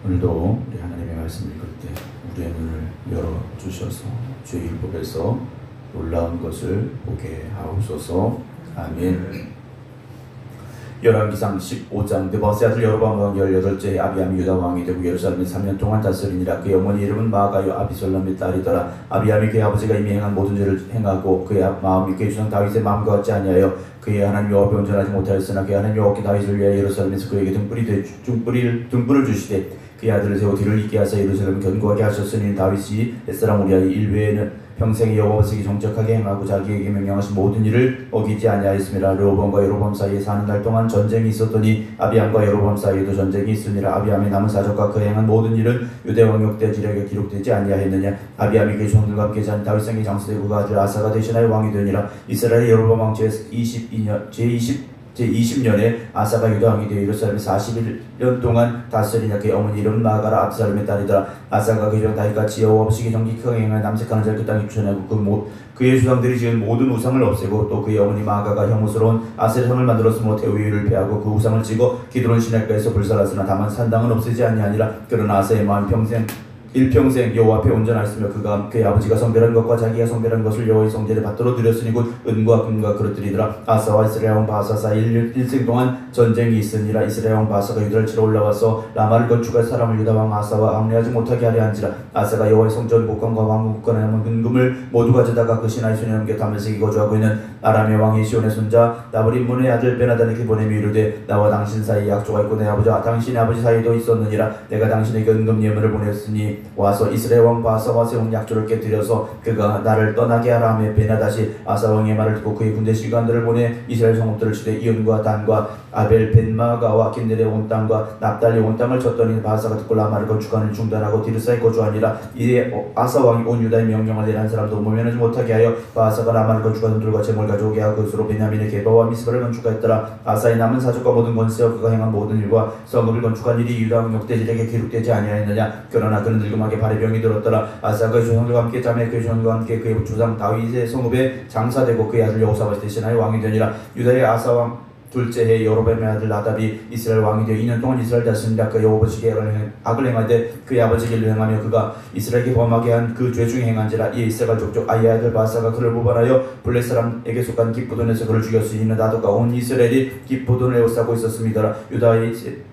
오늘도 우리 하나님의 말씀을 읽을 때 우리의 눈을 열어주셔서 주의 율법에서 놀라운 것을 보게 하옵소서. 아멘. 열왕기상 15장 느바세 아들 여로보암 왕 18째 아비암이 유다 왕이 되고 예루살렘에 3년 동안 다스리니라. 그의 어머니 이름은 마아가요 아비솔람의 딸이더라. 아비암이 그의 아버지가 이미 행한 모든 죄를 행하고 그의 마음이 그의 주상 다윗의 마음과 같지 아니하여 그의 하나님 여호와께 온전하지 못하였으나 그의 하나님 여호와께 다윗을 위하여 예루살렘에서 그에게 등불을 주시되 그의 아들을 세워 뒤를 잇게 하사 예루살렘을 견고하게 하셨으니 다윗이 옛사람 우리아의 일 외에는 평생에 여호와께 정직하게 행하고 자기에게 명령하신 모든 일을 어기지 아니하였습니다. 르호보암과 여로보암 사이에 4달 동안 전쟁이 있었더니 아비암과 여로보암 사이에도 전쟁이 있으니라. 아비암의 남은 사적과 그 행한 모든 일은 유대 왕 역대지략에 기록되지 아니하였느냐. 아비암이 그의 종들과 함께 잔 다윗성에 장수되고 그 아들 아사가 대신하여 왕이 되니라. 이스라엘의 여로보암 왕 제20년에 아사가 유다 왕이 되어 예루살렘에 41년 동안 다스리냐. 그의 어머니 이름은 마아가라 압살롬의 딸이더라. 아사가 그의 종 다윗같이 여호와 없이 정직하게 행한 남색하는 자를 그 땅에 추천하고 그의 주상들이 지은 모든 우상을 없애고 또 그의 어머니 마아가가 혐오스러운 아세르성을 만들었으므로 대우위를 패하고 그 우상을 찍어 기드론 시내가에서 불살랐으나 다만 산당은 없애지 아니하니라. 그러나 아사의 마음 일평생 여호와 앞에 온전하였으며 그가 그의 아버지가 성별한 것과 자기가 성별한 것을 여호와의 성전에 받들어 드렸으니 곧 은과 금과 그릇들이더라. 아사와 이스라엘 왕 바사 사이 일생 동안 전쟁이 있으니라. 이스라엘 왕 바사가 유다를 치러 올라와서 라마를 건축할 사람을 유다 왕 아사와 합류하지 못하게 하려 한지라. 아사가 여호와의 성전 복관과 왕궁 국관에 남은 은금을 모두 가져다가 그 시나이 손에 넘겨 다메섹에 거주하고 있는 아람의 왕 시온의 손자 나브림문의 아들 베나단에게 보내며 이르되 나와 당신 사이에 약조가 있고 내 아버지와 당신의 아버지 사이에도 있었느니라. 내가 당신에게 은금 예물을 보냈으니 와서 이스라엘 왕 바사와 세운 약조를 깨뜨려서 그가 나를 떠나게 하라 하며 베나다시 아사 왕의 말을 듣고 그의 군대 시관들을 보내 이스라엘 성읍들을 치되 이온과 단과 아벨 벤마가와 킨들의 온 땅과 납달리 온 땅을 쳤더니 바사가 듣고 라마를 건축하는 중단하고 디르사에 거주하니라. 이에 아사 왕이 온 유다의 명령을 내려 한 사람도 모면하지 못하게 하여 바사가 라마를 건축하는 들과 재물 가져오게 하고 그것으로 베냐민의 게바와 미스바를 건축하였더라. 아사의 남은 사적과 모든 권세와 그가 행한 모든 일과 성읍을 건축한 일이 유다 왕 역대지략에 기록되지 아니하였느냐. 그러나 그는 늙음하게 발에 병이 들었더라. 아사가 그의 조상들과 함께 자매 그의 조상들과 함께 그의 조상 다윗의 성읍에 장사되고 그의 아들 여호사밧이 대신하여 왕이 되니라. 유다의 아사 왕 둘째 해 여로보암의 아들 나답이 이스라엘 왕이 되어 2년 동안 이스라엘 다스린다. 그의 아버지에게 악을 행하되 그의 아버지 길로 행하며 그가 이스라엘에게 범하게 한 그 죄 중에 행한지라. 이에 이스라엘 족족 아이의 아들 바사가 그를 모발하여 블레 사람에게 속한 깁보돈에서 그를 죽였으니 이는 나독과 온 이스라엘이 깁보돈을 에워싸고 있었습니다.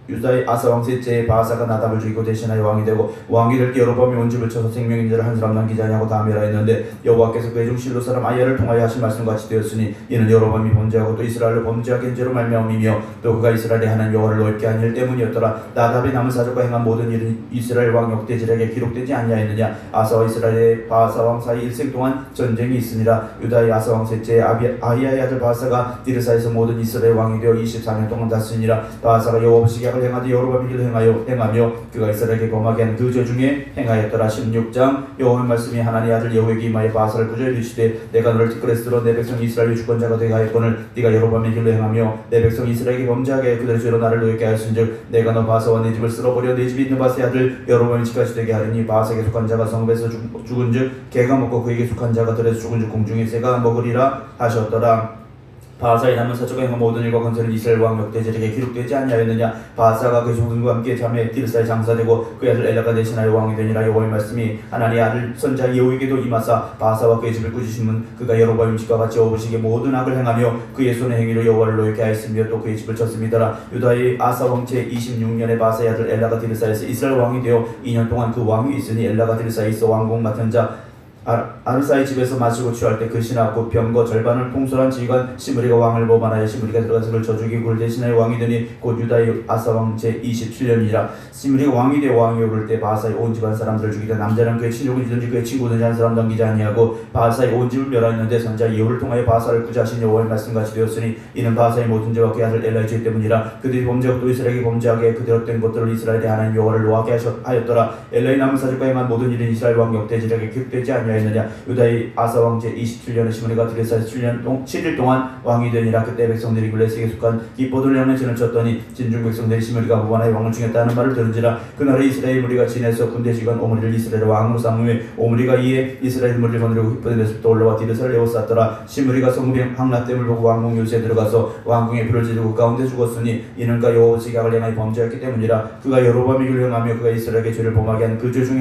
유다의 아사 왕 셋째 바사가 나답을 죽이고 대신하여 왕이 되고 왕이 될 때 여로보암이 온 집을 쳐서 생명인 자를 한 사람 남기지 아니하고 다 멸하였는데 여호와께서 그의 종 실로 사람 아야를 통하여 하신 말씀같이 되었으니 이는 여로보암이 번제하고 또 이스라엘로 범죄하게 한 죄로 말미암이며 또 그가 이스라엘의 하나님 여호와를 노엽게 한 일 때문이었더라. 나답의 남은 사적과 행한 모든 일은 이스라엘 왕 역대지략에 기록되지 아니하였느냐. 아사와 이스라엘의 바사 왕 사이 일생 동안 전쟁이 있으니라. 유다의 아사 왕 셋째 아히야의 아들 바사가 디르사에서 모든 이스라엘 왕이 되어 24년 동안 다스리니라. 바사가 여호와 없이 약을 행하되 여로보암의 길을 행하며 그가 이스라엘에게 범하게 한 그 죄 중에 행하였더라. 16장 여호와의 말씀이 하나님의 아들 여호에게 임하여 바사를 구조해 주시되 내가 너를 티끌에스로 내 백성 이스라엘의 주권자가 되게 하였거늘 네가 여로보암의 길로 행하며 내 백성 이스라엘에게 범죄하게 그들의 죄로 나를 노엽게 하였은즉 내가 너 바사와 내 집을 쓸어버려 내 집에 있는 바사의 아들 여로보암이 집까지 되게 하리니 바사에게 속한 자가 성읍에서 죽은즉 개가 먹고 그에게 속한 자가 들에서 죽은즉 공중의 새가 먹으리라 하셨더라. 바사의 남은 사적과 행한 모든 일과 권세는 이스라엘 왕 역대지략에 기록되지 아니하였느냐. 바사가 그의 종들과 함께 자매 디르사에 장사되고 그의 아들 엘라가 대신하여 왕이 되니라. 여호와의 말씀이 하나님의 아들 선자 예후에게도 임하사 바사와 그의 집을 꾸짖으면 그가 여로보암 집과 같이 여호보시기에 모든 악을 행하며 그의 손의 행위로 여호와를 노엽게 하였으며 또 그의 집을 쳤음이더라. 유다의 아사 왕 제26년에 바사의 아들 엘라가 디르사에서 이스라엘 왕이 되어 2년 동안 그 왕위 있으니 엘라가 디르사에 있어 왕궁 맡은 자 아르사의 집에서 마시고 취할 때 그 신하 곧 병거 절반을 통솔한 지휘관 시므리가 왕을 모반하여 시므리가 들어가서 그를 저주기고 그를 대신하여 왕이 되니 곧 유다의 아사 왕 제27년이라. 시므리가 왕이 되어 왕이 오를 때 바사의 온 집안 사람들을 죽이다 남자는 그의 친족이든지 그의 친구든지 한 사람 남기지 아니하고 바사의 온 집을 멸하였는데 선자 예후를 통하여 바사를 구제하신 여호와의 말씀같이 되었으니 이는 바사의 모든 죄와 그의 아들 엘라의 죄 때문이라. 그들이 범죄하고 또 이스라엘에게 범죄하게 그대로 된 것들을 이스라엘의 하나님 여호와를 노하게 하였더라. 엘라의 남은 사적과 행한 모든 일은 이스라엘 왕 역대지략에 기록되지 아니하였느냐. 아니하였느냐. 유다의 아사 왕 제27년에 시므리가 드레사에서 7일 동안 왕이 되니라. 그때 백성들이 블레셋에게 속한 기포들을 향해 진을 쳤더니 진중 백성들이 시므리가 무반하여 왕을 죽였다는 말을 들은지라. 그날에 이스라엘 무리가 진에서 군대 지휘관 오므리를 이스라엘의 왕으로 삼음에 오므리가 이에 이스라엘 무리를 거느리고 기쁘게 내서부터 올라와 디르사를 에워쌌더라. 시므리가 성읍의 항납댐을 보고 왕궁 요새에 들어가서 왕궁에 불을 지르고 가운데 죽었으니 이는 그가 여호와 지각을 행하여 범죄했기 때문이라. 그가 여로보암의 길을 행하며 그가 이스라엘에게 죄를 범하게 한 그 죄 중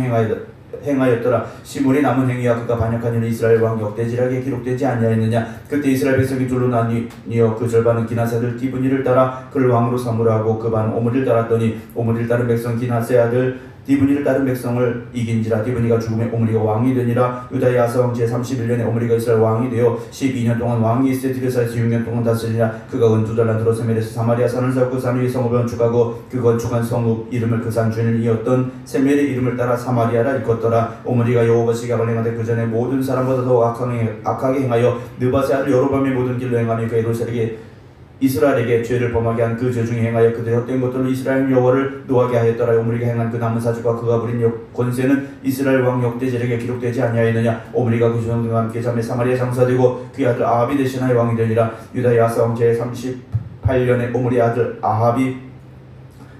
행하였더라. 시므리 남은 행위와 그가 반역한 일은 이스라엘 왕 역대지략에 기록되지 아니하였느냐. 그때 이스라엘 백성이 둘로 나뉘어 그 절반은 기낫의 아들 디브니를 따라 그를 왕으로 삼으라 하고 그 반은 오므리를 따랐더니 오므리를 따른 백성 기낫의 아들 디브니를 따른 백성을 이긴지라. 디브니가 죽음에 오므리가 왕이 되니라. 유다의 아사 왕 제31년에 오므리가 이스라엘 왕이 되어 12년 동안 왕이 있어 디르사에서 6년 동안 다스리니라. 그가 은두 달란트로 세멜에서 사마리아 산을 쌓고 산 위에 성읍을 건축하고 그 건축한 성읍 이름을 그 산 주인이었던 세멜의 이름을 따라 사마리아라 일컫더라. 오므리가 여호와 지각을 행하되 그 전에 모든 사람보다 더 악하게 행하여 느밧의 아들 여로보암의 모든 길로 행하며 그 이스라엘에게 죄를 범하게 한 그 죄 중에 행하여 그들의 헛된 것들로 이스라엘 여호와를 노하게 하였더라. 오므리가 행한 그 남은 사주가 그가 부린 권세는 이스라엘 왕 역대제력에 기록되지 아니하였느냐. 오므리가 그 조상들과 함께 잠에 사마리아 장사되고 그의 아들 아합이 대신하여 왕이 되니라. 유다의 아사 왕 제38년에 오므리의 아들 아합이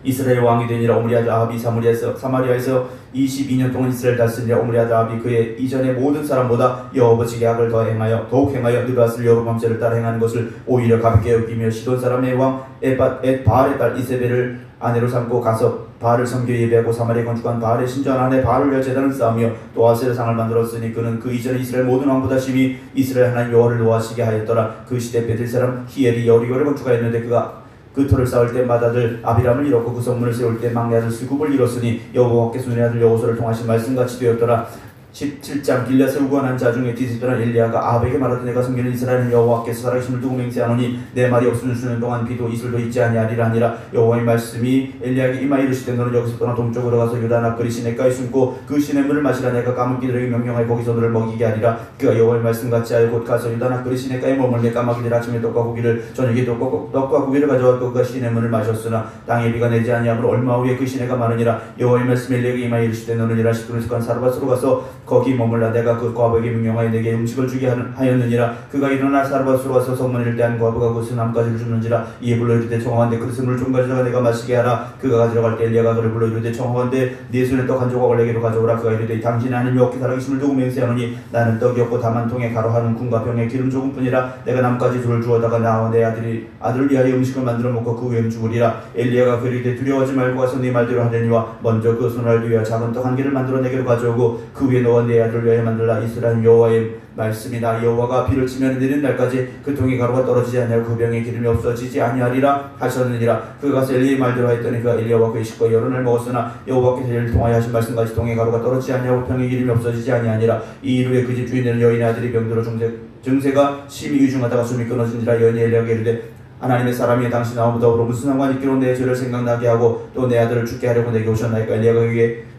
이스라엘 왕이 되니라. 오므리 아들 아합이 사마리아에서 22년 동안 이스라엘 다스리니라. 오므리 아들 아합이 그의 이전의 모든 사람보다 여호와 지각을 더욱 행하여 느밧을 여로보암죄를 따라 행하는 것을 오히려 가볍게 여기며 시돈 사람의 왕 바알의 딸 이세벨을 아내로 삼고 가서 바알을 섬겨 예배하고 사마리아에 건축한 바알의 신전 안에 바알을 위하여 제단을 쌓으며 또 아세라 상을 만들었으니 그는 그 이전에 이스라엘 모든 왕보다 심히 이스라엘 하나님 여호와를 노하시게 하였더라. 그 시대 베들 사람 히엘이 여리고를 건축하였는데 그가 그 터를 쌓을 때 맏아들 아비람을 잃었고 그 성문을 세울 때 막내 아들 스굽을 잃었으니 여호와께서 눈의 아들 여호수아를 통하신 말씀같이 되었더라. 17장 길앗을 구원한 자 중에 디스더란 엘리야가 아합에게 말하되 내가 섬기는 이스라엘은 여호와께서 살아계심을 두고 맹세하노니 내 말이 없으면 수년 동안 비도 이슬도 있지 아니하리라 하니라. 여호와의 말씀이 엘리야에게 임하여 이르시되 너는 여기서 떠나 동쪽으로 가서 유다 납그리 시냇가에 숨고 그 시냇물을 마시라. 내가 까마귀들에게 명령하여 거기서 너를 먹이게 하리라. 그가 여호와의 말씀같이 하여 곧 가서 유다 납그리 시냇가에 머물매 까마귀들 아침에 떡과 고기를 저녁에 떡과 고기를 가져왔고 그가 시냇물을 마셨으나 땅에 비가 내지 아니하므로 얼마 후에 그 시내가 마르니라. 여호와의 말씀이 엘리야에게 임하여 이르시되 너는 이라 시돈에 속한 사르밧으로 가서 거기 머물라. 내가 그 과부에게 명령하여 내게 음식을 주게 하였느니라. 그가 일어나 사르밧으로 가서 성문을 일대 한 과부가 그 수남가지를 줍는지라. 이에 불러 이르되 청하건대 그릇을 물 좀 가져다가 내가 마시게 하라. 그가 가져갈 때 엘리야가 그를 불러 이르되 청하건대 네 손에 떡 한 조각을 내게로 가져오라. 그가 이르되 당신이 하나님 여호와께 살아계심을 두고 맹세하노니 나는 떡이 없고 다만 통에 가루 한 움큼과 병에 기름 조금뿐이라. 내가 나뭇가지 둘을 주어다가 나와 내 아들을 위하여 음식을 만들어 먹고 그 후에 죽으리라. 엘리야가 그를 이르되 두려워하지 말고 가서 네 말대로 하려니와 먼저 그 손을 위하여 작은 떡 한 개를 만들어 내게로 가져오고 그 후에 너와 내 아들을 위하여 만들라. 이스라엘 여호와의 말씀이다. 여호와가 비를 치면 내리는 날까지 그 통에 가루가 떨어지지 아니하고 그 병에 기름이 없어지지 아니하리라 하셨느니라. 그가 가서 엘리야의 말대로 하였더니 그가 엘리야와 그의 식구가 여러 날 먹었으나 여호와께서 이를 통하여 하신 말씀같이 통에 가루가 떨어지지 아니하고 병에 기름이 없어지지 아니하니라. 이 이후에 그 집 주인은 여인의 아들이 병들어 증세가 심히 위중하다가 숨이 끊어진지라. 여인이 엘리야에게 이르되 하나님의 사람이 당신 아무 더불어 무슨 상관이 있기로 내 죄를 생각나게 하고 또 내 아들을 죽게 하려고 내게 오셨나이까. 엘리야가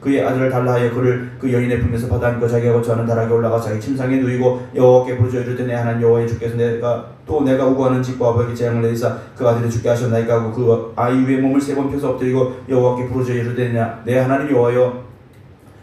그의 아들을 달라 하여 그를 그 여인의 품에서 받아안고 자기하고 저는 다락에 올라가 자기 침상에 누이고 여호와께 부르짖어 이르되 내 하나님 여호와의 주께서 내가 우고하는 집과 아버에게 재앙을 내리사 그 아들을 죽게 하셨나이까 하고 그 아이 위에 몸을 3번 펴서 엎드리고 여호와께 부르짖어 이르되 내 하나님 여호와여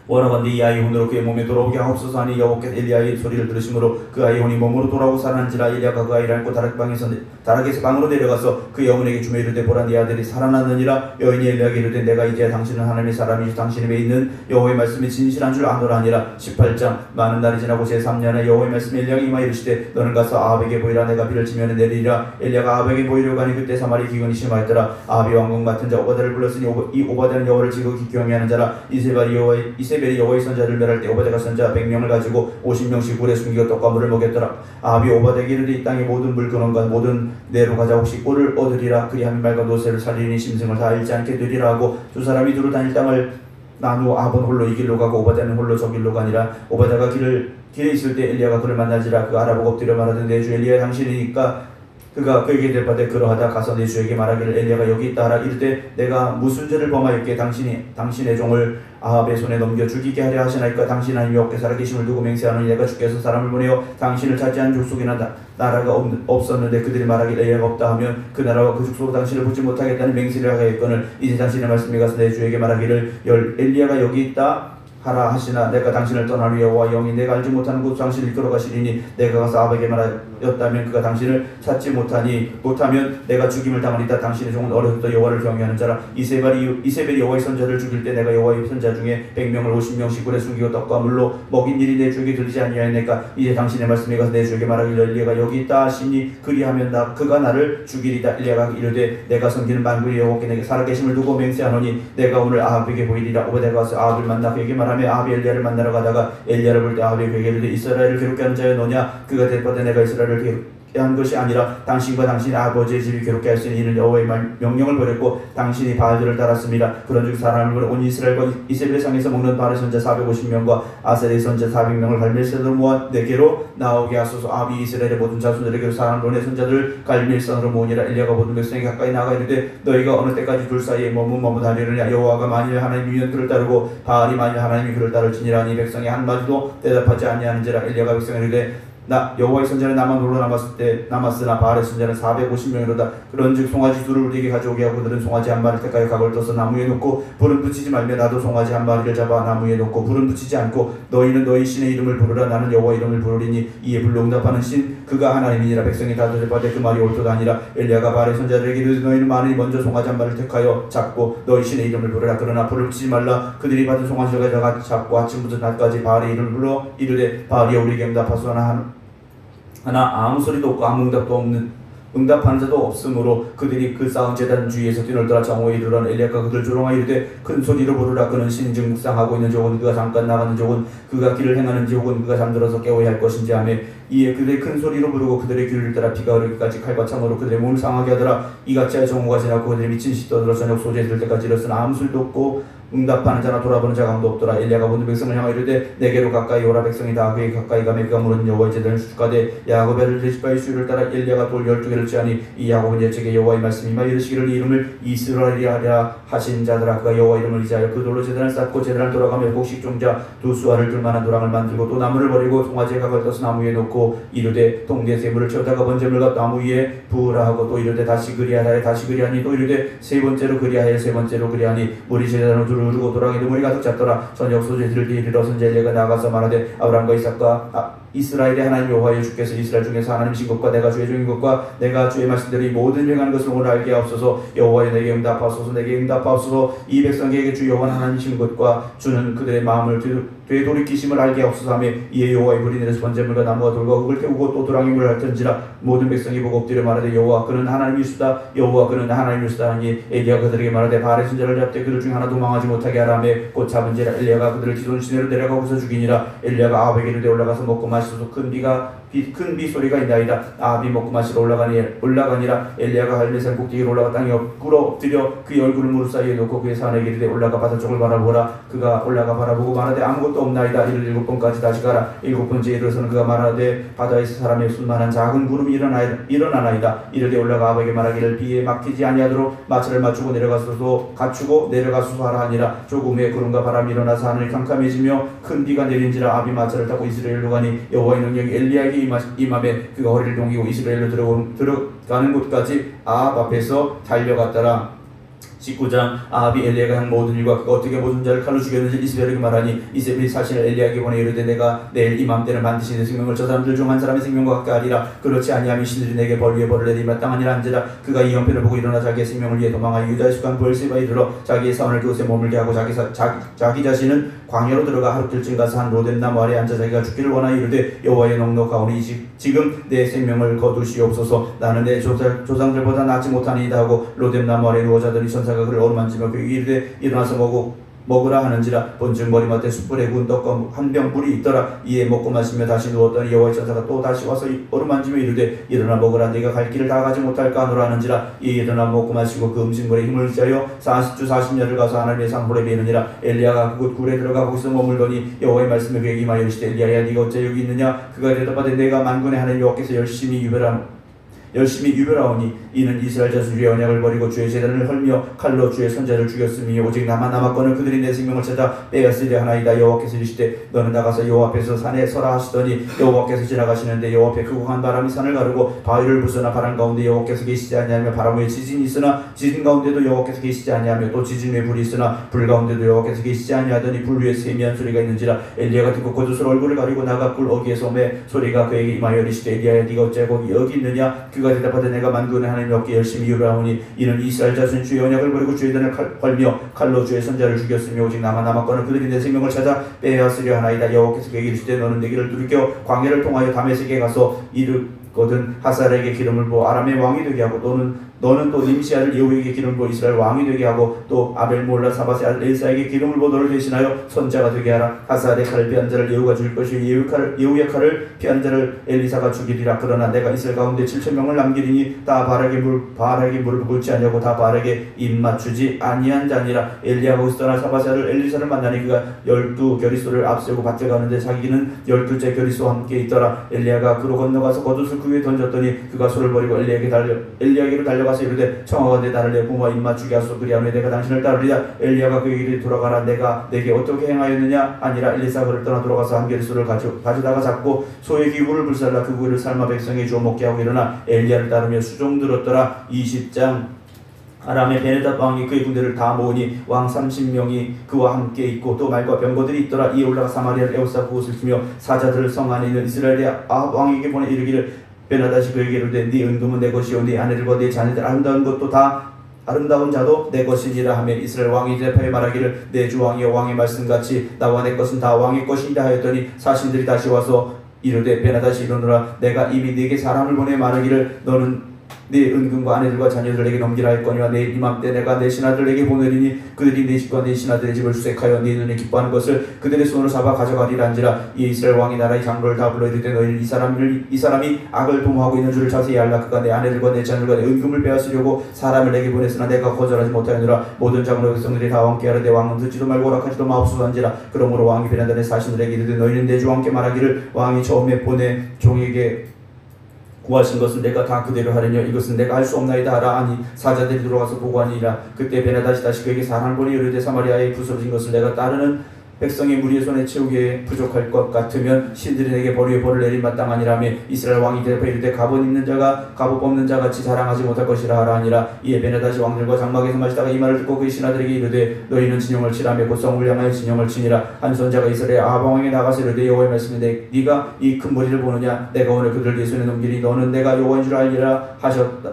원하건대 이 아이 혼으로 그의 몸에 돌아오게 하옵소서 하니 여호와께서 엘리야의 소리를 들으심으로 그 아이 혼이 몸으로 돌아오고 살아난지라. 엘리야가 그 아이를 안고 다락에서 방으로 내려가서 그 여인에게 주며 이르되 보라 네 아들이 살아났느니라. 여인이 엘리야에게 이르되 내가 이제 당신은 하나님의 사람이시 당신의 입에 있는 여호와의 말씀이 진실한 줄 아노라 하니라. 18장 많은 날이 지나고 제3년에 여호와의 말씀이 엘리야에게 임하여 이르시되 너는 가서 아합에게 보이라. 내가 비를 치면 내리리라. 엘리야가 아합에게 보이려고 하니 그때 사마리 기근이 심하였더라. 아합이 왕궁 맡은 자 오바댜를 불렀으니 이 오바댜는 여호와를 지극히 경외하는 자라. 이세벨이 여호와의 선자를 멸할 때 오바댜가 선자 100명을 가지고 50명씩 굴에 숨기고 떡과 물을 먹였더라. 아합이 오바댜에게 이르되 이 땅의 모든 물 근원과 모든 내로 가자 혹시 꼴을 얻으리라. 그리하면 말과 노새를 살리니 심승을 다 잃지 않게 되리라 하고 두 사람이 두루 다닐 땅을 나누어 아합은 홀로 이 길로 가고 오바댜는 홀로 저 길로 가니라. 오바댜가 길에 있을 때 엘리야가 그를 만나지라. 그 알아보고 엎드려 말하되 내 주 엘리야 당신이니까. 그가 그에게 대답하되 그러하다 가서 내 주에게 말하기를 엘리야가 여기 있다 하라. 이르되 내가 무슨 죄를 범하였기에 당신의 종을 아합의 손에 넘겨 죽이게 하려 하시나이까. 당신 하나님 여호와께 살아계심을 두고 맹세하노니 내가 주께서 사람을 보내어 당신을 차지한 족속이나 나라가 없었는데 그들이 말하기를 엘리야가 없다 하면 그 나라와 그 족속으로 당신을 보지 못하겠다는 맹세를 하였거늘 이제 당신의 말씀에 가서 내 주에게 말하기를 엘리야가 여기 있다 하라 하시나 내가 당신을 떠나는 여호와 영이 내가 알지 못하는 곳 당신을 이끌어 가시리니 내가 가서 아합에게 말하였다면 그가 당신을 찾지 못하면 내가 죽임을 당하리다. 당신의 종은 어려서부터 여호와를 경외하는 자라. 이세벨이 여호와의 선자를 죽일 때 내가 여호와의 선자 중에 100명을 50명씩 굴에 숨기고 떡과 물로 먹인 일이 내 주에게 들리지 아니하였나이까. 이제 당신의 말씀에 가서 내 주에게 말하기를 엘리야가 여기 있다 하시니 그리하면 그가 나를 죽이리다. 엘리야가 이르되 내가 섬기는 만군의 여호와께 내게 살아계심을 두고 맹세하노니 내가 오늘 아합에게 보이리라. 오베데가 가서 아합을 만나 그에게 말하며 아합이 엘리야를 만나러 가다가 엘리야를 볼 때 아합이 그에게 이르되 이스라엘을 괴롭게 하는 자여 너냐. 그가 대답하되 내가 이스라엘을 괴롭게 한 것이 아니라 당신과 당신의 아버지의 집이 괴롭게 하시니 이는 여호와의 명령을 버렸고 당신이 바알들을 따랐습니다. 그런즉 사람을 보내 온 이스라엘과 이세벨의 상에서 먹는 바알의 선자 450명과 아셀의 선자 400명을 갈멜산으로 모아 내게로 나오게 하소서. 아합이 이스라엘의 모든 자손들에게로 사람을 보내 선자들을 갈멜산으로 모으니라. 엘리야가 모든 백성에게 가까이 나가 이르되 너희가 어느 때까지 둘 사이에 머뭇머뭇하리느냐. 여호와가 만일 하나님이 그를 따르고 바알이 만일 하나님이 그를 따를지니라. 이 백성이 한마디도 대답하지 아니하는지라. 엘리야가 백성에 이르되 여호와의 선자는 나만 홀로 남았으나 바알의 선자는 450명이로다. 그런즉 송아지 둘을 우리에게 가져오게 하고 그들은 송아지 한 마리를 택하여 각을 떠서 나무에 놓고 불은 붙이지 말며 나도 송아지 한 마리를 잡아 나무에 놓고 불은 붙이지 않고 너희는 너희 신의 이름을 부르라. 나는 여호와 이름을 부르리니 이에 불로 응답하는 신 그가 하나님이니라. 백성이 다 대답하되 그 말이 옳도다 아니라. 엘리야가 바알의 선자들에게 이르되 너희는 만일 먼저 송아지 한 마리를 택하여 잡고 너희 신의 이름을 부르라. 그러나 불을 붙이지 말라. 그들이 받은 송아지를 가져가 잡고 아침부터 낮까지 바알의 이름을 불러 이르되 바알이여 우리에게 응답하소서 하나 아무 소리도 없고 아무 응답도 없는 응답하는 자도 없으므로 그들이 그 쌓은 제단 주위에서 뛰놀더라. 정오에 이르러 엘리야가 그들 조롱하여 이르되 큰 소리로 부르라. 그는 신즉 묵상하고 있는지 혹은 그가 잠깐 나가는지 혹은 그가 길을 행하는지 혹은 그가 잠들어서 깨워야 할 것인지 하며 이에 그들이 큰 소리로 부르고 그들의 귀를 따라 비가 흐르기까지 칼과 창으로 그들의 몸을 상하게 하더라. 이같이 하여 정오가 지나고 그들이 미친 시 떠들어 저녁 소재에 들 때까지 일었으나 아무 소리도 없고 응답하는 자나 돌아보는 자가 아무도 없더라. 엘리야가 모든 백성을 향하여 이르되 내게로 가까이 오라. 백성이 다 그에게 가까이 가며 그가 물은 여호와의 제단을 수축하되 야곱의 리스바의 수유를 따라 엘리야가 돌 12개를 취하니 이 야곱은 옛적에 여호와의 말씀이 임하여 이르시기를 이 이름을 이스라엘이라 하신 자들아. 그가 여호와 이름을 의지하여 그 돌로 제단을 쌓고 제단을 돌아가며 곡식 종자 2수알을 둘 만한 도랑을 만들고 또 나무를 버리고 송아지의 각을 떠서 나무 위에 놓고 이르되 동대에 물을 채우다가 번제물과 나무 위에 부으라 하고 또 이르되 다시 그리하되 다시 그리하니 또 이르되 세 번째로 그리하여 세 번째로 그리하니 물이 제단으로 두르고 도랑에도 물이 가득 찼더라. 저녁 소재 들을 때 이르러 선자 엘리야가 나가서 말하되 아브라함과 이삭과 이스라엘의 하나님 여호와여 주께서 이스라엘 중에서 하나님이신 것과 내가 주의 종인 것과 내가 주의 말씀대로 이 모든 행하는 것을 오늘 알게 하옵소서. 여호와여 내게 응답하옵소서. 내게 응답하옵소서. 이 백성에게 주 여호와는 하나님이신 것과 주는 그들의 마음을 되돌이키심을 알게 하옵소서 하며 이에 여호와의 불이 내려서 번제물과 나무와 돌과 흙을 태우고 또 도랑에 물을 핥은지라. 모든 백성이 보고 엎드려 말하되 여호와 그는 하나님이시다. 여호와 그는 하나님이시다 하니 엘리야가 그들에게 말하되 바알의 선자를 잡되 그들 중 하나도 망하지 못하게 하라며 곧 잡은지라. 엘리야가 그들을 기손 시내로 데려가고서 죽이니라. 엘리야가 아합에게 이르되 올라가서 먹고 마시소서. 큰 비 소리가 있나이다. 아합이 먹고 마시러 올라가니라. 엘리야가 갈멜산 꼭대기로 올라가 땅에 엎드려 그의 얼굴을 무릎 사이에 놓고 그의 사내에게 이르되 올라가 바다쪽을 바라보라. 그가 올라가 바라보고 말하되 아무것도 없나이다. 이를 7번까지 다시 가라. 7번째에 이르러서는 그가 말하되 바다에서 사람의 손만한 작은 구름이 일어나나이다. 이르되 올라가 아합에게 말하기를 비에 막히지 아니하도록 마차를 맞추고 내려가소서 하라 하니라. 조금 후에 구름과 바람이 일어나서 하늘이 캄캄해지며 큰 비가 내린지라. 아합이 마차를 타고 이스라엘로 가니 여호와의 능력이 엘리야에게 임함에 그가 허리를 동이고 이스라엘로 들어가는 곳까지 아합 앞에서 달려갔더라. 19장 아합이 엘리야가 한 모든 일과 그가 어떻게 모든 자를 칼로 죽였는지 이스라엘에게 말하니 이세벨이 사신을 엘리야에게 보내 이르되 내가 내일 이맘때는 반드시 내 생명을 저 사람들 중 한 사람의 생명과 같게 하리라. 그렇지 아니하면 신들이 내게 벌 위에 벌을 내리며 땅 아니라 한지라. 그가 이 형편을 보고 일어나 자기의 생명을 위해 도망하여 유다의 수간 브엘세바에 이르러 자기의 사원을 그곳에 머물게 하고 자기 자신은 광야로 들어가 하루쯤 가서 한 로뎀나무 아래에 앉아 자기가 죽기를 원하여 이르되 여호와의 넉넉하오니 지금 내 생명을 거두시옵소서. 나는 내 조상들보다 낫지 못하니이다 하고 로뎀나무 아래에 누워 자더니 천사가 그를 어루만지며 그에게 이르되 일어나서 먹으라 하는지라. 본즉 머리맡에 숯불에 구운 떡과 한 병 불이 있더라. 이에 먹고 마시며 다시 누웠더니 여호와의 천사가 또 다시 와서 어루만지며 이르되 일어나 먹으라. 네가 갈 길을 다 가지 못할까 하노라 하는지라. 이에 일어나 먹고 마시고 그 음식물에 힘을 지하여 40주 40년을 가서 하나님의 산 호렙에 이르니라. 엘리야가 그곳 굴에 들어가 거기서 머물더니 여호와의 말씀에 그에게 임하여 이르시되 엘리야야 네가 어째 여기 있느냐. 그가 대답하되 내가 만군의 하나님 여호와께서 열심히 열심히 유별하오니 이는 이스라엘 자손 주의 언약을 버리고 주의 제단을 헐며 칼로 주의 선자를 죽였으니 오직 나만 남았거늘 그들이 내 생명을 찾아 빼앗으려 하나이다. 여호와께서 이르시되 너는 나가서 여호와 앞에서 산에 서라 하시더니 여호와께서 지나가시는데 여호와 앞에 크고 한 바람이 산을 가르고 바위를 부수나 바람 가운데 여호와께서 계시지 아니하며 바람 후에 지진이 있으나 지진 가운데도 여호와께서 계시지 아니하며 또 지진 후에 불이 있으나 불 가운데도 여호와께서 계시지 아니하더니 불 위에 세미한 소리가 있는지라. 엘리야가 듣고 겉옷으로 얼굴을 가리고 나가 굴 어귀에서 오매 소리가 그에게 임하여 이르시되 엘리야야 네가 어찌하고 여기 있느냐. 그가 대답하되 내가 만군의 하나님 앞에 열심히 유별하오니 이는 이스라엘 자손 주의 언약을 버리고 주의 단을 헐며 칼로 주의 선자를 죽였으며 오직 나만 남았거늘 그들이 내 생명을 찾아 빼앗으려 하나이다. 여호와께서 그에게 이르시되 너는 내 길을 돌이켜 광야를 통하여 다메섹에 가서 이르거든 하사엘에게 기름을 부어 아람의 왕이 되게 하고 너는 또 님시 아들 예후에게 기름을 부어 이스라엘 왕이 되게 하고 또 아벨몰라 사바세 아들 엘사에게 기름을 부어 너를 대신하여 선자가 되게 하라. 하사엘의 칼을 피한 자를 예후가 죽일 것이요 예후의 칼을 피한 자를 엘리사가 죽이리라. 그러나 내가 이스라엘 가운데 7,000명을 남기리니 다 바알에게 무릎을 꿇지 아니하고 다 바알에게 입 맞추지 아니한 자니라. 엘리야가 거기서 떠나 사바세 아들 엘리사를 만나니 그가 12겨리소를 앞세우고 밭에 가는데 자기는 12째 겨리소와 함께 있더라. 엘리야가 그로 건너가서 겉옷을 그 위에 던졌더니 그가 손을 버리고 엘리야에게로 달려가서 이르되 청하건대 나를 내 부모와 입맞추게 하소서. 그리하면 내가 당신을 따르리라. 엘리야가 그에게 돌아가라. 내가 내게 어떻게 행하였느냐. 아니라 엘리사가 그를 떠나 돌아가서 한 겨리소를 가져다가 잡고 소의 기구를 불살라 그 구이를 삶아 백성에 주어 먹게 하고 일어나 엘리야를 따르며 수종 들었더라. 20장. 아람의 베네닷 왕이 그의 군대를 다 모으니 왕 30명이 그와 함께 있고 또 말과 병거들이 있더라. 이에 올라가 사마리아를 에워싸고 그곳을 치며 사자들을 성 안에 있는 이스라엘의 아합 왕에게 보내 이르기를 베나다시 그에게 이르되 네 은금은 내 것이요 네 아내들과 네 자녀들 아름다운 것도 다 아름다운 자도 내 것이니라 하며 이스라엘 왕이 대파에 말하기를 내 주 왕이여 왕의 말씀같이 나와 내 것은 다 왕의 것이니라 하였더니 사신들이 다시 와서 이르되 베나다시 이르노라. 내가 이미 네게 사람을 보내 말하기를 너는 네 은금과 아내들과 자녀들에게 넘기라 했거니와 내일 이맘때 내가 내 신하들에게 보내리니 그들이 네 집과 네 신하들의 집을 수색하여 네 눈에 기뻐하는 것을 그들의 손으로 잡아 가져가리라 한지라. 이 이스라엘 왕이 나라의 장로를 다 불러 이르되 너희는 이 사람이 악을 도모하고 있는 줄을 자세히 알라. 그가 내 아내들과 내 자녀들과 내 은금을 빼앗으려고 사람을 내게 보냈으나 내가 거절하지 못하였노라. 모든 장로 백성들이 다 왕께 하르되 왕은 듣지도 말고 오락하지도 마옵소서 한지라. 그러므로 왕이 베나다의 사신들에게 이르되 너희는 내 주 왕께 말하기를 왕이 처음에 보내 종에게 구하신 것은 내가 다 그대로 하려냐. 이것은 내가 할 수 없나이다 하라 하니 사자들이 들어가서 보고하니라. 그때 베나다시 다시 그에게 사람을 보내 이르되 사마리아에 부서진 것을 내가 따르는 백성의 무리의 손에 채우기에 부족할 것 같으면 신들이 내게 벌이에 벌을 내린 마땅하니라며 이스라엘 왕이 대답하여 이르되 갑옷 입는 자가 갑옷 뽑는 자 같이 자랑하지 못할 것이라 하라 하니라. 이에 베나다시 왕들과 장막에서 마시다가 이 말을 듣고 그의 신하들에게 이르되 너희는 진영을 치라며 곧 성을 향하여 진영을 치니라. 한 선자가 이스라엘 아합 왕에게 나가서 이르되 여호와의 말씀인데 네가 이 큰 머리를 보느냐. 내가 오늘 그들을 네 손에 넘기니 너는 내가 여호와인 줄 알리라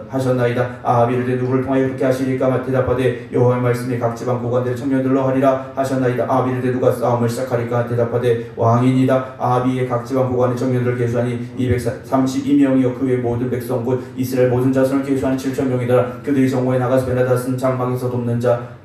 하셨나이다. 아합이 이르되 누구를 통하여 그렇게 하시리까. 대답하되 여호와의 말씀이 각 지방 고관들의 청년들로 하리라 하셨나이다. 아합이 이르되 누가 싸움을 시작하리까. 대답하되 왕이니이다. 아합이 각 지방 고관의 청년들을 계수하니 232명이요 그 외 모든 백성 곧 이스라엘 모든 자손을 계수하니 7,000명이더라. 그들이 성고에 나가서 베나닷은 장막에서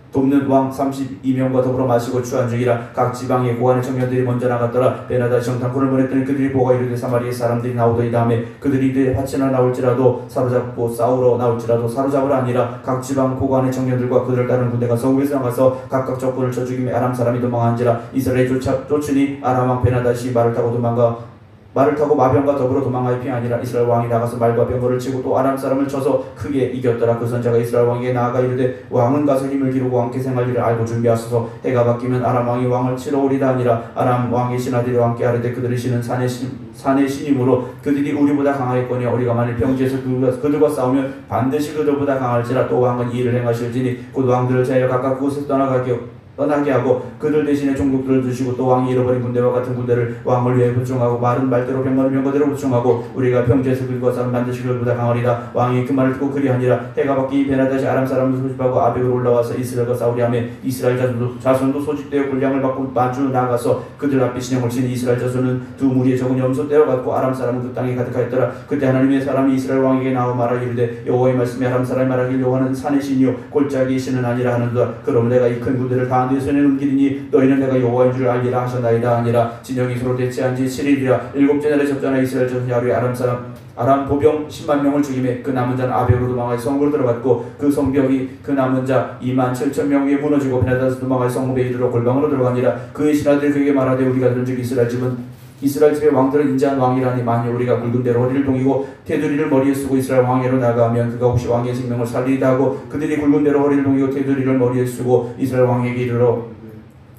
돕는 왕 32명과 더불어 마시고 취한 중이라. 각 지방의 고관의 청년들이 먼저 나갔더라. 베나닷이 정탐꾼을 보냈더니 그들이 보가 이르되 사마리아의 사람들이 나오더니 다음에 그들이 이들의 화친하러 나올지라도 사로잡고 싸우러 나올지라도 사로잡으라 하니라. 각 지방 고관의 청년들과 그들을 따르는 군대가 성읍에서 나가서 각각 적군을 쳐 죽이며 아람 사람이 도망한지라. 이스라엘이 쫓으니 아람 왕 베나닷이 말을 타고 마병과 더불어 도망하여 피하니라. 이스라엘 왕이 나가서 말과 병거를 치고 또 아람 사람을 쳐서 크게 이겼더라. 그 선자가 이스라엘 왕에게 나아가 이르되 왕은 가서 힘을 기르고 왕께 생할 일을 알고 준비하소서. 해가 바뀌면 아람 왕이 왕을 치러 오리라 하니라. 아람 왕의 신하들이 왕께 하르되 그들의 신은 산의 신이므로 그들이 우리보다 강하였거니 우리가 만일 평지에서 그들과 싸우면 반드시 그들보다 강할지라. 또 왕은 이 일을 행하실지니 곧 왕들을 제하여 각각 그곳에서 떠나게 하고 그들 대신에 종국들을 두시고 또 왕이 잃어버린 군대와 같은 군대를 왕을 위해 부총하고 말은 말대로 병거는 병거대로 부총하고 우리가 평지에서 그들과 싸우면 반드시 그들보다 강하리라. 왕이 그 말을 듣고 그리하니라. 해가 바뀌니 베나닷이 아람 사람을 소집하고 아벡으로 올라와서 이스라엘과 싸우려 하며 이스라엘 자손도 소집되어 군량을 받고 마주 나가서 그들 앞에 진영을 치니 이스라엘 자손은 두 무리의 적은 염소 떼어갔고 아람 사람은 그 땅에 가득하였더라. 그때 하나님의 사람이 이스라엘 왕에게 나와 말하기를 이르되 여호와의 말씀이 아람 사람이 말하기를 여호와는 산의 신이요 골짜기의 신은 아니라 하는도다. 그럼 내가 이 큰 군대를 다 네 손에 넘기리니 너희는 내가 여호와인 줄 알리라 하셨나이다 하니라. 진영이 서로 대치한 지 7일이라. 7째 날에 접전하여 이스라엘 자손이 하루에 아람 보병 10만 명을 죽이매 그 남은 자는 아벡으로 도망하여 성읍으로 들어갔고 그 성벽이 그 남은 자 27,000명 위에 무너지고 베나닷에서 도망하여 성읍에 이르러 골방으로 들어가니라. 그의 신하들이 그에게 말하되 우리가 들은 즉 이스라엘 집은 이스라엘 집의 왕들은 인자한 왕이라니 만일 우리가 굵은 대로 허리를 동이고 테두리를 머리에 쓰고 이스라엘 왕위로 나가면 그가 혹시 왕의 생명을 살리리다 하고 그들이 굵은 대로 허리를 동이고 테두리를 머리에 쓰고 이스라엘 왕에게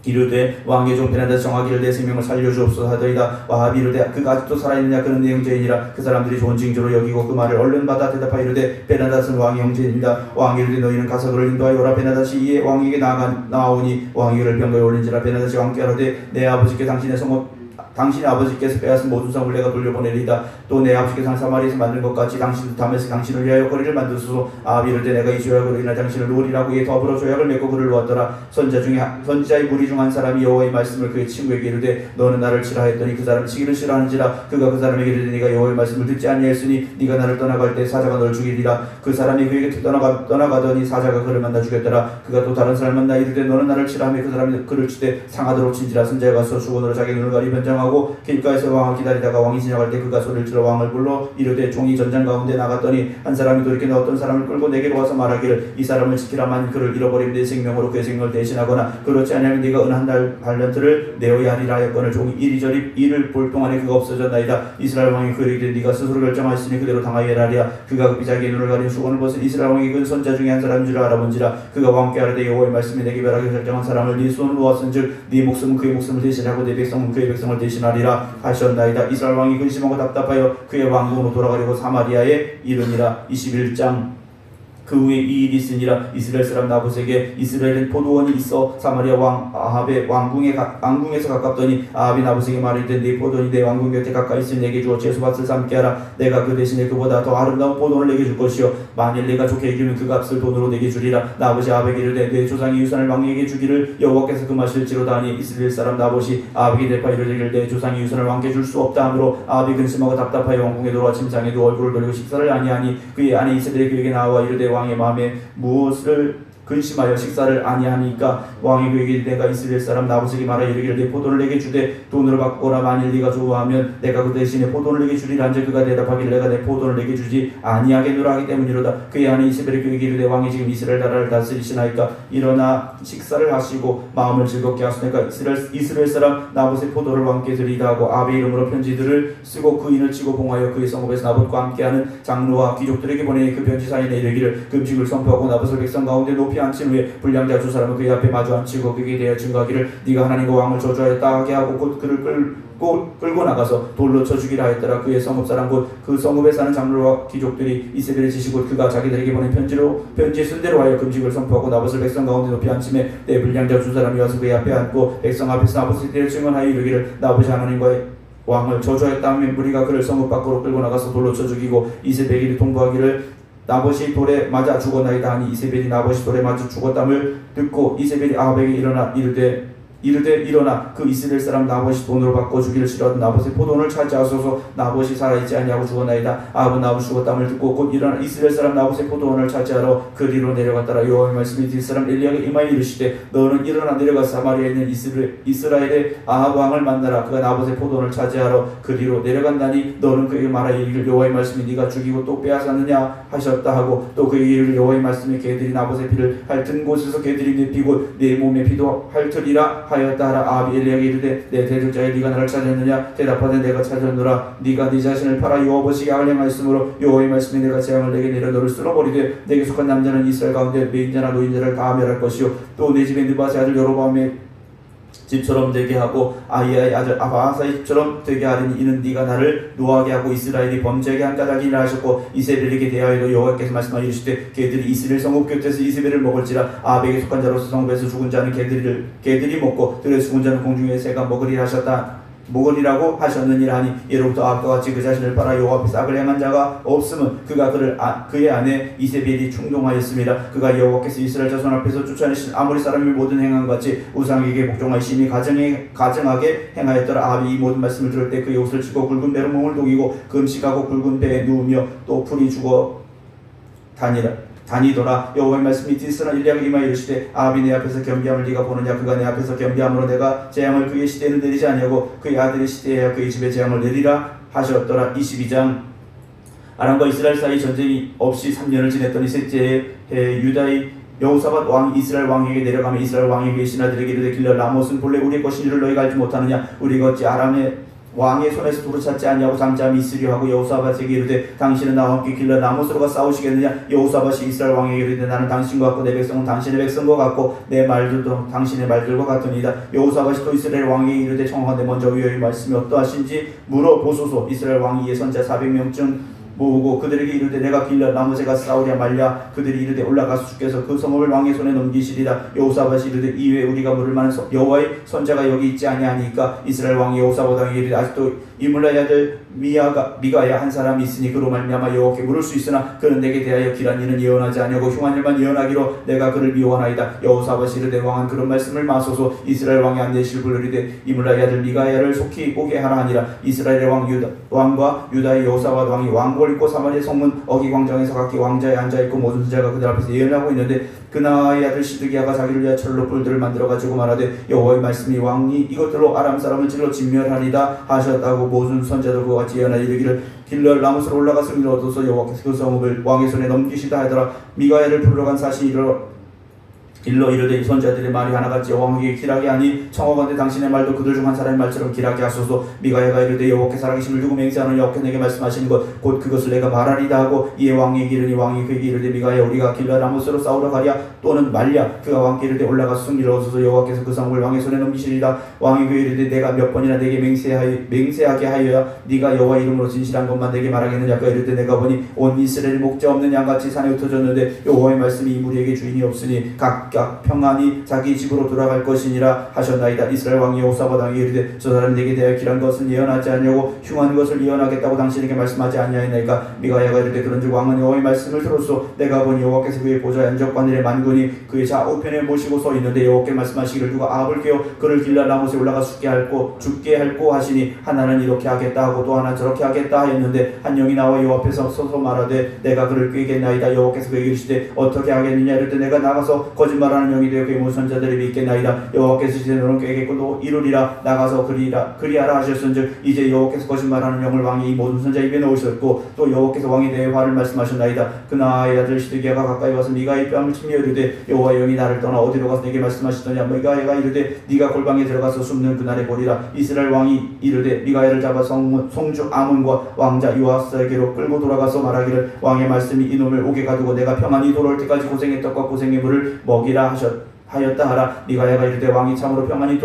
이르되 왕의 종 베나다스 정하기를 내 생명을 살려주옵소서 하더이다. 와합이 이르되 그가 아직도 살아있느냐 그는 내 형제이니라. 그 사람들이 좋은 징조로 여기고 그 말을 얼른 받아 대답하여 이르되 베나다스는 왕의 형제이니라. 왕이 이르되 너희는 가서 그를 인도하여 오라. 베나다시 이에 왕에게 나아오니 왕이 그를 병거에 올린지라. 베나다시 왕께 하되 내 아버지께 당신의 아버지께서 빼앗은 모든 성을 내가 돌려보내리이다. 또 내 아버지께서 사마리에서 만든 것 같이 당신도 담에서 당신을 위하여 거리를 만드소서. 아합이 이르되 내가 이 조약으로 인하여 당신을 놓으리라고 이에 더불어 조약을 맺고 그를 놓았더라. 선지자의 무리 중 한 사람이 여호와의 말씀을 그의 친구에게 이르되 너는 나를 치라 했더니 그 사람이 치기를 싫어하는지라. 그가 그 사람에게 이르되 네가 여호와의 말씀을 듣지 아니하였으니 네가 나를 떠나갈 때 사자가 너를 죽이리라. 그 사람이 그에게 떠나가더니 사자가 그를 만나 죽였더라. 그가 또 다른 사람을 만나 이르되 너는 나를 치라 하며 그 사람이 그를 치되 상하도록 친지라. 선지자가 가서 수건으로 자기 눈을 가리 변장하고 길가에서 왕을 기다리다가 왕이 지나갈 때 그가 소리를 들어 왕을 불러 이르되 종이 전장 가운데 나갔더니 한 사람이 돌이켜 어떤 사람을 끌고 내게로 와서 말하기를 이 사람을 지키라. 만일 그를 잃어버리면 내 생명으로 그의 생명을 대신하거나 그렇지 않으면 네가 은 한 달란트를 내어야 하리라 하였거늘 종이 이리저리 이를 볼 동안에 그가 없어졌나이다. 이스라엘 왕이 그에게 이르되 네가 스스로 결정하였으니 그대로 당하여야 하리라. 그가 급히 자기의 눈을 가린 수건을 벗은 이스라엘 왕이 그 선자 중에 한 사람인 줄 알아본지라. 그가 왕께 아뢰되 여호와의 말씀이 내게 멸하게 결정한 사람을 네 손으로 놓았은즉 네 목숨은 그의 목숨을 대신하고 네 백성은 그의 백성을 대신하리라 하셨나이다. 이스라엘 왕이 근심하고 답답하여 그의 왕궁으로 돌아가려고 사마리아에 이르니라. 21장. 그 후에 이 일이 있으니라. 이스라엘 사람 나봇에게 이스라엘엔 포도원이 있어 사마리아 왕 아합의 왕궁에서 가깝더니 아합이 나봇에게 말하되 네 포도원이 내 왕궁 곁에 가까이 있으니 내게 주어 제수밭을 삼게 하라. 내가 그 대신에 그보다 더 아름다운 포도원을 내게 줄 것이요 만일 내가 좋게 여기면 그 값을 돈으로 내게 주리라. 나봇이 아합에게 이르되 내 조상의 유산을 왕에게 주기를 여호와께서 금하실지로다 하니 이스라엘 사람 나봇이 아합에게 대파 이르기를 내 조상의 유산을 왕께 줄 수 없다 하므로 아합이 근심하고 답답하여 왕궁에 돌아와 침상에 누워 얼굴을 돌리고 식사를 아니하니 그의 아내 이세벨이 그에게 나와 이르되 왕의 마음에 무엇을 근심하여 식사를 아니하니까 왕이 그에게 내가 이스라엘 사람 나봇에게 말하여 이르기를 내 포도를 내게 주되 돈으로 바꾸거나 만일 네가 좋아하면 내가 그 대신에 포도를 내게 주리라 한즉 그가 대답하기를 내가 내 포도를 내게 주지 아니하겠노라 하기 때문이로다. 그의 아내 이세벨이 그에게 이르되 왕이 지금 이스라엘 나라를 다스리시나이까 일어나 식사를 하시고 마음을 즐겁게 하시니까 이스라엘 사람 나봇의 포도를 왕께 드리다 하고 아합의 이름으로 편지들을 쓰고 그 인을 치고 봉하여 그의 성읍에서 나봇과 함께하는 장로와 귀족들에게 보내니 그 편지 사인에 이르기를 금식을 선포하고 나봇을 백성 가운데 높이 앉힌 후에 불량자 두 사람은 그의 앞에 마주 앉히고 그에게 대하여 증거하기를 네가 하나님과 왕을 저주하였다 하게 하고 곧 그를 끌고 나가서 돌로 쳐 죽이라 하였더라. 그의 성읍 사람 곧 그 성읍에 사는 장로와 귀족들이 이세벨을 지시고 그가 자기들에게 보낸 편지에 쓴 대로 하여 금식을 선포하고 나봇을 백성 가운데 높이 앉힘에 때 불량자 두 사람이 와서 그의 앞에 앉고 백성 앞에서 나봇에 대해 증언하여 이르기를 나봇이 하나님과의 왕을 저주하였다 하면 무리가 그를 성읍 밖으로 끌고 나가서 돌로 쳐 죽이고 이세벨이 통보하기를 나봇이 돌에 맞아 죽었나이다 하니 이세벨이 나봇이 돌에 맞아 죽었담을 듣고 이세벨이 아합에게 일어나 이르되 일어나 그 이스라엘 사람 나봇이 돈으로 바꿔 주기를 싫어하던 나봇의 포도원을 차지하소서. 나봇이 살아있지 아니하고 죽었나이다. 아합은 나봇이 죽었담을 듣고 곧 일어나 이스라엘 사람 나봇의 포도원을 차지하러 그리로 내려갔더라. 여호와의 말씀이 뒷사람 엘리야에게 임하여 이르시되 너는 일어나 내려가 사마리아에 있는 이스라엘의 아합 왕을 만나라. 그가 나봇의 포도원을 차지하러 그리로 내려간다니 너는 그에게 말하여 이르기를 여호와의 말씀이 네가 죽이고 또 빼앗았느냐 하셨다 하고 또 그에게 이르기를 여호와의 말씀이 개들이 나봇의 피를 핥은 곳에서 개들이 내 피고 내 몸의 피도 핥으리라 하였다 하라. 아합이 엘리야에게 이르되 내 대적자여 네가 나를 찾았느냐 대답하되 내가 찾았노라. 네가 네 자신을 팔아 여호와보시게 악을 행하였으므로 여호와의 말씀이 내가 재앙을 내게 내려 너를 쓸어버리되 내게 속한 남자는 이스라엘 가운데 매인자나 노인자를 다 멸할 것이요 또 내 집에 느바세 아들 여로보암의 집처럼 되게 하고 아히야의 아들 아바사의 집처럼 되게 하리니 이는 네가 나를 노하게 하고 이스라엘이 범죄하게 한 까닭이라 하셨고 이세벨에게 대하여도 여호와께서 말씀하여 이르시되 개들이 이스라엘 성읍 곁에서 이세벨을 먹을지라. 아합에게 속한 자로서 성읍에서 죽은 자는 개들이 먹고 들에 죽은 자는 공중에 새가 먹으리라고 하셨느니라 하니 예로부터 아합과 같이 그 자신을 팔아 여호와 앞에서 악을 행한 자가 없음은 그가 그의 아내 이세벨이 충동하였습니다. 그가 여호와께서 이스라엘 자손 앞에서 쫓아내신 아모리 사람의 모든 행한 같이 우상에게 복종하여 심히 가증하게 행하였더라. 아합이 이 모든 말씀을 들을 때 그의 옷을 찢고 굵은 배로 몸을 녹이고 금식하고 굵은 배에 누우며 또 풀이 죽어 다니더라. 여호와의 말씀이 뒷사람 엘리야에게 임하여 이르시되 아합이 내 앞에서 겸비함을 네가 보느냐. 그가 내 앞에서 겸비함으로 내가 재앙을 그의 시대에는 내리지 아니하고 그의 아들의 시대에야 그의 집에 재앙을 내리라 하셨더라. 22장. 아람과 이스라엘 사이 전쟁이 없이 3년을 지냈더니 셋째 해 유다의 여호사밧 왕 이스라엘 왕에게 내려가며 이스라엘 왕에게 신하들에게 이르되 길러 라못은 본래 우리의 것인 줄을 너희가 알지 못하느냐. 우리가 어찌 왕의 손에서 돌을 찾지 아니하고 잠잠히 있으려 하고 여호사밧에게 이르되 당신은 나와 함께 길러 라모스로 가 싸우시겠느냐. 여호사밧이 이스라엘 왕에게 이르되 나는 당신과 같고 내 백성은 당신의 백성과 같고 내 말들도 당신의 말들과 같으니이다. 여호사밧이 또 이스라엘 왕에게 이르되 청하건대 먼저 여호와의 말씀이 어떠하신지 물어보소서. 이스라엘 왕이 이에 선자 400명쯤 모으고 그들에게 이르되 내가 길러 라모스가 싸우랴 말랴. 그들이 이르되 올라가서 주께서 그 성읍을 왕의 손에 넘기시리라. 여호사밧이 이르되 이외에 우리가 물을 만한 여호와의 선자가 여기 있지 아니하니까. 이스라엘 왕이 여호사밧 왕에게 이르되 아직도 이물라의 아들 미가야 한 사람이 있으니 그로 말미암아 여호와께 물을 수 있으나 그는 내게 대하여 길한 일은 예언하지 아니하고 흉한 일만 예언하기로 내가 그를 미워하나이다. 여호사밧이 이르되 왕은 그런 말씀을 마소서. 이스라엘 왕이 안내실 부르리되 이물라의 아들 미가야를 속히 오게 하라 하니라. 이스라엘의 왕과 유다의 여호사밧 왕이 왕복을 입고 사마리아 성문 어기 광장에서 각기 왕자에 앉아있고 모든 선지자가 그들 앞에서 예언하고 있는데 그나의 아들 시드기야가 자기를 위하여 철로 뿔들을 만들어가지고 말하되 여호와의 말씀이 왕이 이것들로 아람 사람을 찔러 진멸하리다 하셨다고 모든 선지자도 그와 같이 예언하여 이르기를 길러 라모스로 올라가 승리를 얻어서 여호와께서 그 성읍을 왕의 손에 넘기시다 하더라. 미가야를 부르러 간 사신이 일러 이르되 이 선지자들의 말이 하나같이 여호와에게 길하게 하니 청하건대 당신의 말도 그들 중 한 사람의 말처럼 길하게 하소서. 미가야가 이르되 여호와께 살아계심을 두고 맹세하노니 여호와께 내게 말씀하시는 것 곧 그것을 내가 말하리다 하고 이에 왕에게 이르니 왕이 그에게 이르되 미가야 우리가 길라 라모스로 싸우러 가랴 또는 말랴. 그가 왕께 이르되 올라가서 승리를 얻어서 여호와께서 그 성읍을 왕의 손에 넘기시리라. 왕이 그에게 이르되 내가 몇 번이나 내게 맹세하게 하여야 네가 여호와 이름으로 진실한 것만 내게 말하겠느냐. 그가 이르되 내가 보니 온 이스라엘이 목자 없는 양같이 산에 흩어졌는데 여호와의 말씀이 이 무리에게 주인이 없으니 각각 평안히 자기 집으로 돌아갈 것이니라 하셨나이다. 이스라엘 왕이 여호사밧 왕에게 이르되 저 사람이 내게 대하여 길한 것을 예언하지 아니하고 흉한 것을 예언하겠다고 당신에게 말씀하지 아니하였나이까. 미가야가 이르되 그런즉 왕은 여호와의 말씀을 들었소. 내가 보니 여호와께서 그의 보좌에 안적관들의 만군이 그의 좌우편에 모시고 서 있는데 여호와께 말씀하시기를 누가 아합을 깨어 그를 길라 라모스에 올라가 죽게 할고 하시니 하나는 이렇게 하겠다 하고 또 하나 저렇게 하겠다 하였는데 한 영이 나와 여호와 앞에서 서서 말하되 내가 그를 꾀겠나이다. 여호와께서 그에게 이르시되 어떻게 하겠느냐. 이르되 내가 나가서 거짓말하는 영이 되어 그의 모든 선자들이 믿겠나이다. 여호와께서 이르시되 너는 꾀겠고 또 이루리라. 나가서 그리하라 하셨은즉 이제 여호와께서 거짓말하는 영을 왕이 이 모든 선자 입에 넣으셨고 또 여호와께서 왕에 대해 화를 말씀하셨나이다. 그나의 아들 시드기야가 가까이 와서 미가의 뺨을 치며 이르되 여호와의 영이 나를 떠나 어디로 가서 내게 말씀하시더냐. 미가야가 이르되 네가 골방에 들어가서 숨는 그날에 보리라. 이스라엘 왕이 이르되 미가야를 잡아 송주 아몬과 왕자 요아스에게로 끌고 돌아가서 말하기를 왕의 말씀이 이놈을 옥에 가두고 내가 평안히 돌아올 때까지 고생의 떡과 고생의 물을 먹이라 하였다 하라. 미가야가 이르되 왕이 참으로 평안히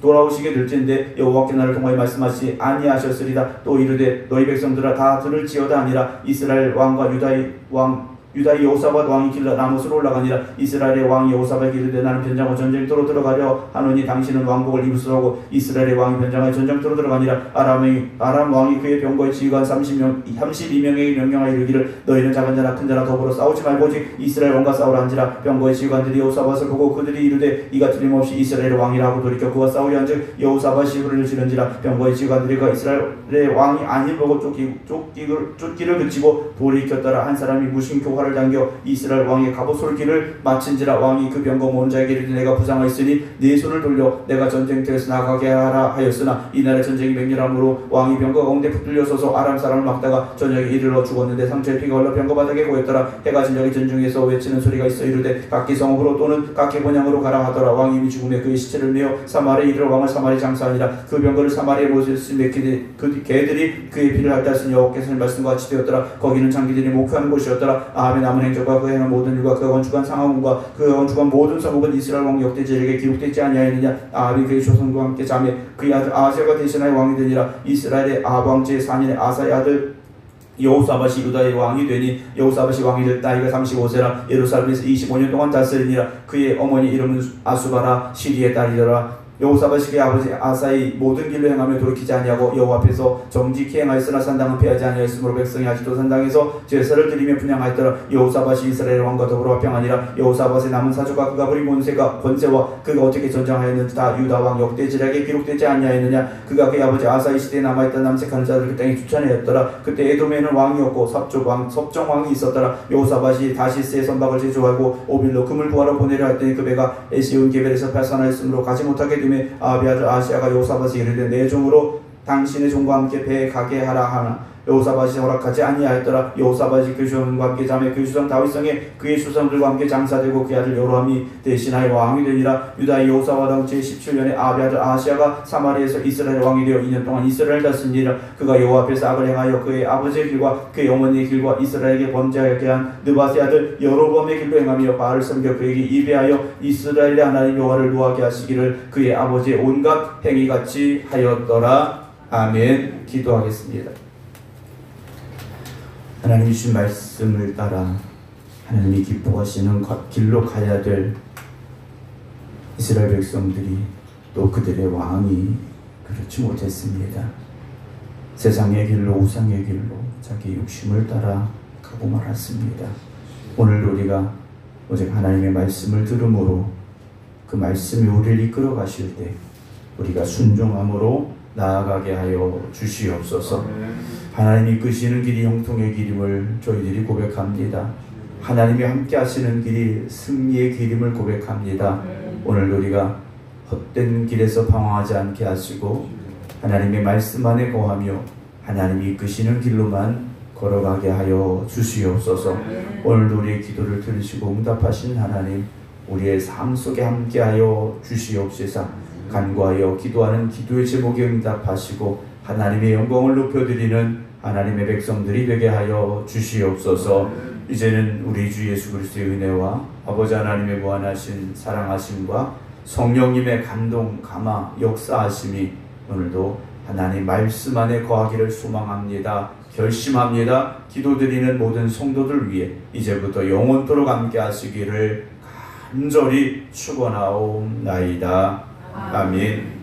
돌아오시게 될진데 여호와께 나를 통하여 말씀하시지 아니하셨으리다. 또 이르되 너희 백성들아 다 들을지어다 아니라. 이스라엘 왕과 유다의 여호사밧 왕이 길러 라모스로 올라가니라. 이스라엘의 왕이 여호사밧에게 이르되 나는 변장하고 전쟁터로 들어가려 하노니 당신은 왕복을 입으소서. 이스라엘의 왕이 변장하여 전쟁터로 들어가니라. 아람 왕이 그의 병거에 지휘관 32명에게 명령하여 이르기를 너희는 작은 자나 큰 자나 더불어 싸우지 말고 오직 이스라엘 왕과 싸우라 한지라. 병거의 지휘관들이 여호사밧을 보고 그들이 이르되 이가 틀림없이 이스라엘의 왕이라 하고 돌이켜 그와 싸우려 한즉 여호사밧이 불을 지른지라. 병거의 지휘관들이 그가 이스라엘의 왕이 아닌 보고 쫓기를 그치고 돌이켰더라. 한 사람이 무심코 활을 당겨 이스라엘 왕의 갑옷솔기를 마친지라. 왕이 그 병거 모은 자에게 이르되 내가 부상하였으니 네 손을 돌려 내가 전쟁터에서 나가게 하라 하였으나 이날의 전쟁이 맹렬함으로 왕이 병거 가운데 붙들려 서서 아람 사람을 막다가 저녁에 이르러 죽었는데 상처에 피가 흘러 병거 바닥에 고였더라. 해가 진작에 전중에서 외치는 소리가 있어 이르되 각기 성읍으로 또는 각기 본향으로 가라 하더라. 왕이 이미 죽음에 그의 시체를 메어 사마리에 이르러 왕을 사마리에 장사하니라. 그 병거를 사마리에 모세스 메키데 그 개들이 그의 피를 핥았으니 여호와께서의 말씀과 같이 되었더라. 거기는 장기들이 목회하는 곳이었더라. 아합의 남은 행적과 그 행한 모든 일과 그가 건축한 상하문과 그가 건축한 모든 성읍은 이스라엘 왕 역대지에게 기록되지 아니하였느냐. 아합이 그의 조선과 함께 자매 그의 아들 아하스가 대신하여 왕이 되니라. 이스라엘의 아합 왕 제4년에 아사의 아들 여호사밧이 유다의 왕이 되니 여호사밧이 왕이 될 나이가 35세라. 예루살렘에서 25년 동안 다스리니라. 그의 어머니 이름은 아수바라 시리의 딸이더라. 여호사밧이 그의 아버지 아사의 모든 길로 행하며 돌이키지 아니하고 여호와 앞에서 정직히 행하였으나 산당은 피하지 아니하였으므로 백성이 아직도 산당에서 제사를 드리며 분향하였더라. 여호사밧이 이스라엘 왕과 더불어 평안이라. 여호사밧의 남은 사주가 그가 부린 권세와 그가 어떻게 전쟁하였는지 다 유다 왕 역대지략에 기록되지 아니하였느냐. 그가 그의 아버지 아사의 시대에 남아있던 남색하는 자들을 그 땅에 추천하였더라. 그때 에돔에는 왕이 없고 섭정 왕이 있었더라. 여호사밧이 다시스의 선박을 제조하고 오빌로 금을 구하러 보내려 했더니 그 배가 에시온 게벨에서 발산하였으므로 가지 못하게 아합의 아들 아시아가 여호사밧이 이르되 내 종으로 당신의 종과 함께 배에 가게 하라 하나 여호사밧이 허락하지 아니하였더라. 여호사밧이 그 주왕과 함께 자매 그 주상 다윗성에 그의 수성들과 함께 장사되고 그 아들 여로함이 대신하여 왕이 되니라. 유다의 여호사밧 왕 제17년에 아합의 아들 아하시아가 사마리아에서 이스라엘 왕이 되어 2년 동안 이스라엘 다스리니라. 그가 여호와 앞에서 악을 행하여 그의 아버지의 길과 그의 어머니의 길과 이스라엘에게 범죄하게 한 느바스의 아들 여로보암의 길로 행하며 바알을 섬겨 그에게 이배하여 이스라엘의 하나님 여호와를 노하게 하시기를 그의 아버지의 온갖 행위같이 하였더라. 아멘. 기도하겠습니다. 하나님이 주신 말씀을 따라 하나님이 기뻐하시는 길로 가야 될 이스라엘 백성들이 또 그들의 왕이 그렇지 못했습니다. 세상의 길로 우상의 길로 자기 욕심을 따라 가고 말았습니다. 오늘 우리가 오직 하나님의 말씀을 들음으로 그 말씀이 우리를 이끌어 가실 때 우리가 순종함으로 나아가게 하여 주시옵소서. 하나님이 이끄시는 길이 형통의 길임을 저희들이 고백합니다. 하나님이 함께 하시는 길이 승리의 길임을 고백합니다. 오늘 우리가 헛된 길에서 방황하지 않게 하시고 하나님의 말씀 안에 거하며 하나님이 이끄시는 길로만 걸어가게 하여 주시옵소서. 오늘도 우리의 기도를 들으시고 응답하신 하나님, 우리의 삶 속에 함께하여 주시옵소서. 간구하여 기도하는 기도의 제목에 응답하시고 하나님의 영광을 높여드리는 하나님의 백성들이 되게 하여 주시옵소서. 이제는 우리 주 예수 그리스도의 은혜와 아버지 하나님의 무한하신 사랑하심과 성령님의 감동, 감화, 역사하심이 오늘도 하나님 말씀 안에 거하기를 소망합니다. 결심합니다. 기도드리는 모든 성도들 위해 이제부터 영원토록 함께 하시기를 간절히 축원하옵나이다. 아멘.